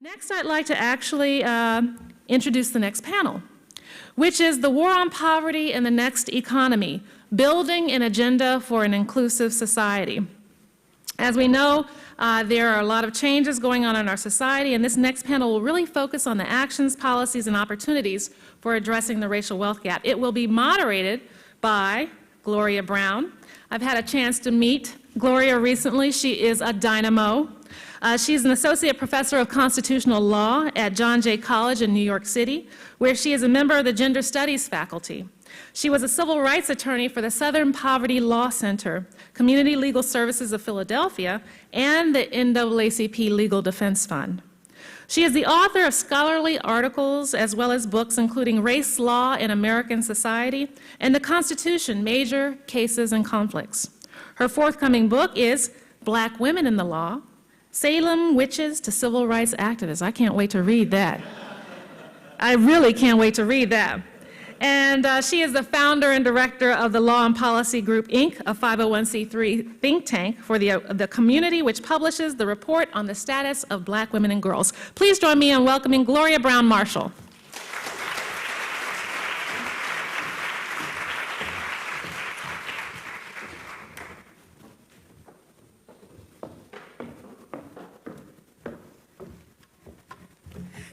Next, I'd like to actually introduce the next panel, which is the War on Poverty and the Next Economy, Building an Agenda for an Inclusive Society. As we know, there are a lot of changes going on in our society, and this next panel will really focus on the actions, policies, and opportunities for addressing the racial wealth gap. It will be moderated by Gloria Browne. I've had a chance to meet Gloria recently. She is a dynamo. She's an associate professor of constitutional law at John Jay College in New York City, where she is a member of the Gender Studies faculty. She was a civil rights attorney for the Southern Poverty Law Center, Community Legal Services of Philadelphia, and the NAACP Legal Defense Fund. She is the author of scholarly articles as well as books including Race, Law, in American Society and the Constitution, Major Cases and Conflicts. Her forthcoming book is Black Women in the Law, Salem Witches to Civil Rights Activists. I can't wait to read that. I really can't wait to read that. And she is the founder and director of the Law and Policy Group, Inc., a 501c3 think tank for the community, which publishes the report on the status of Black women and girls. Please join me in welcoming Gloria Browne-Marshall.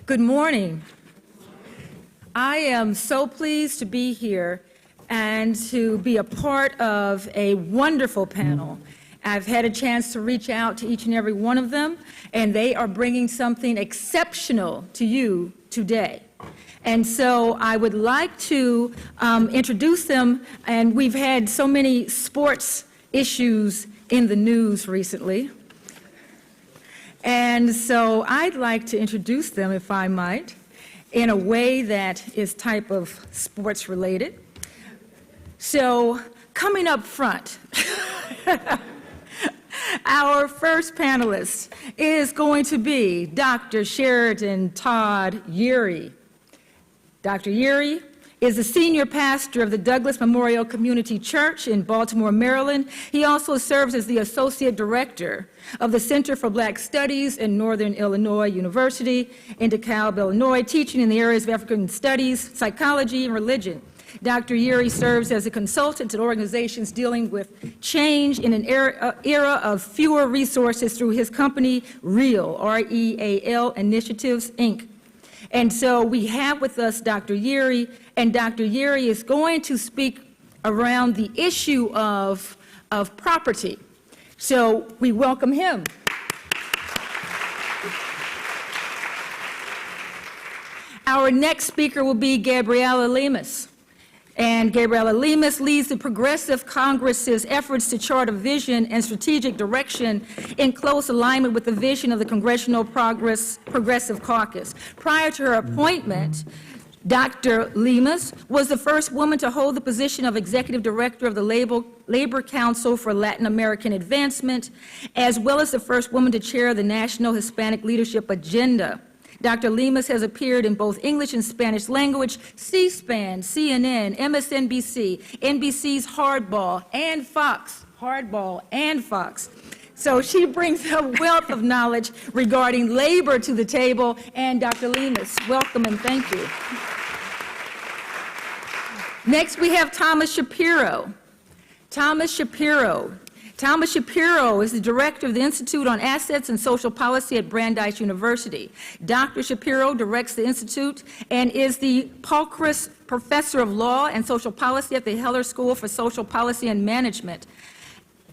Good morning. I am so pleased to be here and to be a part of a wonderful panel. I've had a chance to reach out to each and every one of them, and they are bringing something exceptional to you today. And so I would like to introduce them, and we've had so many sports issues in the news recently. And so I'd like to introduce them, if I might, in a way that is type of sports related. So coming up front, our first panelist is going to be Dr. Sheridan Todd Yeary. Dr. Yeary is the senior pastor of the Douglas Memorial Community Church in Baltimore, Maryland. He also serves as the associate director of the Center for Black Studies in Northern Illinois University in DeKalb, Illinois, teaching in the areas of African studies, psychology, and religion. Dr. Yeary serves as a consultant to organizations dealing with change in an era of fewer resources through his company, REAL, R-E-A-L Initiatives, Inc. And so we have with us Dr. Yeary, and Dr. Yeary is going to speak around the issue of property. So we welcome him. Our next speaker will be Gabriela Limas. And Gabriela Limas leads the Progressive Congress's efforts to chart a vision and strategic direction in close alignment with the vision of the Congressional Progressive Caucus. Prior to her appointment, Dr. Limas was the first woman to hold the position of Executive Director of the Labor Council for Latin American Advancement, as well as the first woman to chair the National Hispanic Leadership Agenda. Dr. Limas has appeared in both English and Spanish language, C-SPAN, CNN, MSNBC, NBC's Hardball, and Fox. So she brings a wealth of knowledge regarding labor to the table. And Dr. Limas, welcome and thank you. Next, we have Thomas Shapiro. Thomas Shapiro is the director of the Institute on Assets and Social Policy at Brandeis University. Dr. Shapiro directs the Institute and is the Pulchris Professor of Law and Social Policy at the Heller School for Social Policy and Management.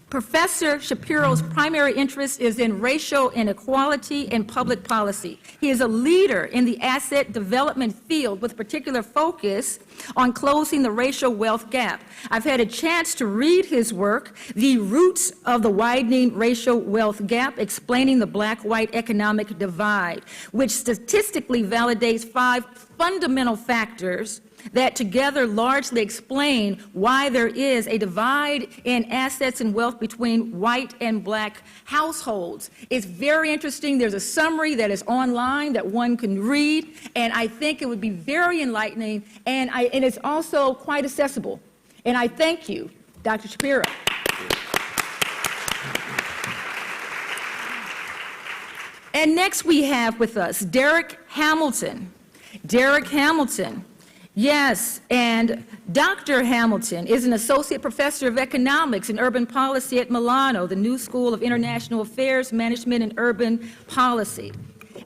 Professor Shapiro's primary interest is in racial inequality and public policy. He is a leader in the asset development field with particular focus on closing the racial wealth gap. I've had a chance to read his work, The Roots of the Widening Racial Wealth Gap, Explaining the Black-White Economic Divide, which statistically validates 5 fundamental factors that together largely explain why there is a divide in assets and wealth between white and black households. It's very interesting. There's a summary that is online that one can read, and I think it would be very enlightening, and it's also quite accessible. And I thank you, Dr. Shapiro. And next we have with us Derek Hamilton. Derek Hamilton. Yes, and Dr. Hamilton is an associate professor of economics and urban policy at Milano, the New School of International Affairs, Management, and Urban Policy.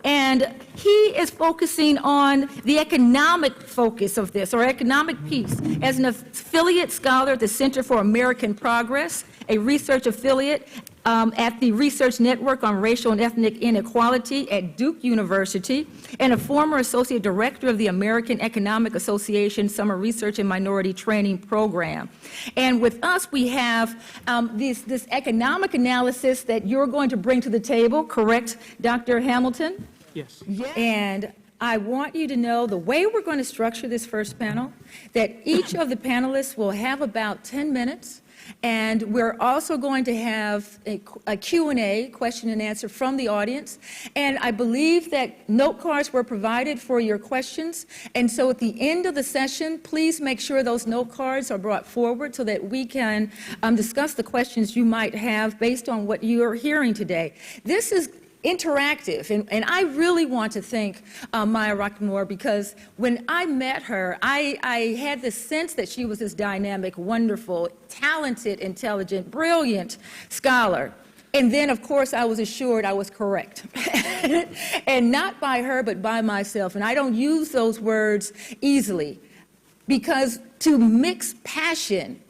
And he is focusing on the economic focus of this, or economic piece, as an affiliate scholar at the Center for American Progress, a research affiliate at the Research Network on Racial and Ethnic Inequality at Duke University, and a former associate director of the American Economic Association Summer Research and Minority Training Program. And with us, we have this economic analysis that you're going to bring to the table, correct, Dr. Hamilton? Yes. And I want you to know the way we're going to structure this first panel, that each of the panelists will have about 10 minutes, and we're also going to have a Q&A, question and answer, from the audience. And I believe that note cards were provided for your questions. And so at the end of the session, please make sure those note cards are brought forward so that we can discuss the questions you might have based on what you are hearing today. This is interactive, and I really want to thank Maya Rockmore, because when I met her, I had the sense that she was this dynamic, wonderful, talented, intelligent, brilliant scholar. And then, of course, I was assured I was correct. And not by her, but by myself. And I don't use those words easily, because to mix passion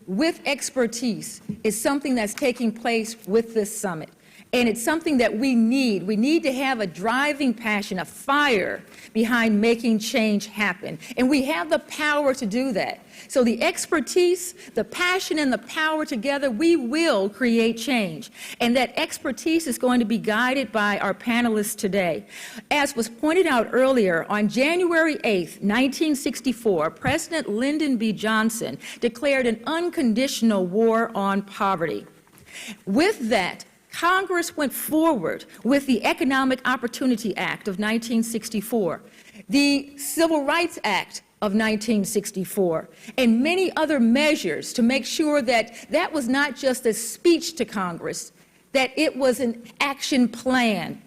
with expertise is something that's taking place with this summit. And it's something that we need. We need to have a driving passion, a fire behind making change happen. And we have the power to do that. So the expertise, the passion, and the power together, we will create change. And that expertise is going to be guided by our panelists today. As was pointed out earlier, on January 8th, 1964, President Lyndon B. Johnson declared an unconditional war on poverty. With that, Congress went forward with the Economic Opportunity Act of 1964, the Civil Rights Act of 1964, and many other measures to make sure that that was not just a speech to Congress, that it was an action plan.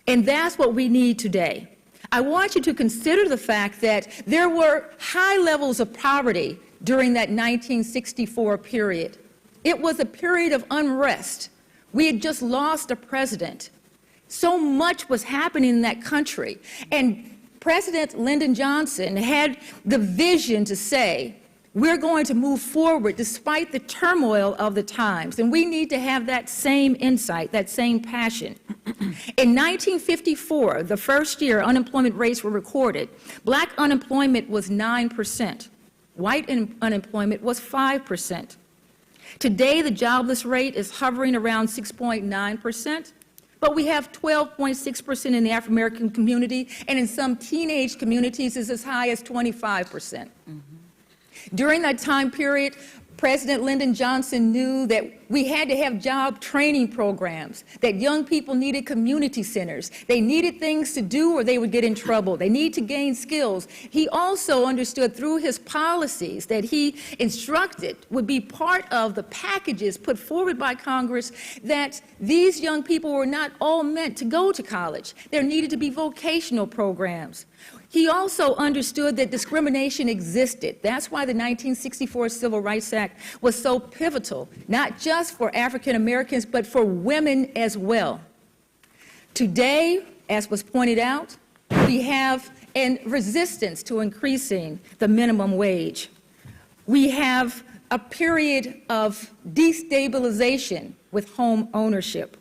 And that's what we need today. I want you to consider the fact that there were high levels of poverty during that 1964 period. It was a period of unrest. We had just lost a president. So much was happening in that country. And President Lyndon Johnson had the vision to say, we're going to move forward despite the turmoil of the times. And we need to have that same insight, that same passion. In 1954, the first year unemployment rates were recorded, black unemployment was 9%. White unemployment was 5%. Today, the jobless rate is hovering around 6.9%, but we have 12.6% in the African-American community, and in some teenage communities is as high as 25%. During that time period, President Lyndon Johnson knew that we had to have job training programs, that young people needed community centers. They needed things to do or they would get in trouble. They need to gain skills. He also understood through his policies that he instructed would be part of the packages put forward by Congress, that these young people were not all meant to go to college. There needed to be vocational programs. He also understood that discrimination existed. That's why the 1964 Civil Rights Act was so pivotal, not just for African Americans, but for women as well. Today, as was pointed out, we have a resistance to increasing the minimum wage. We have a period of destabilization with home ownership.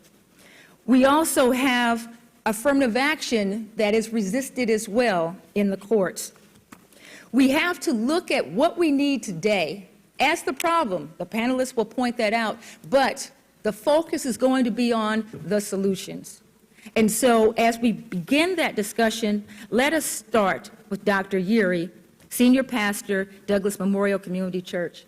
We also have affirmative action that is resisted as well in the courts. We have to look at what we need today as the problem. The panelists will point that out, but the focus is going to be on the solutions. And so as we begin that discussion, let us start with Dr. Yuri, Senior Pastor, Douglas Memorial Community Church.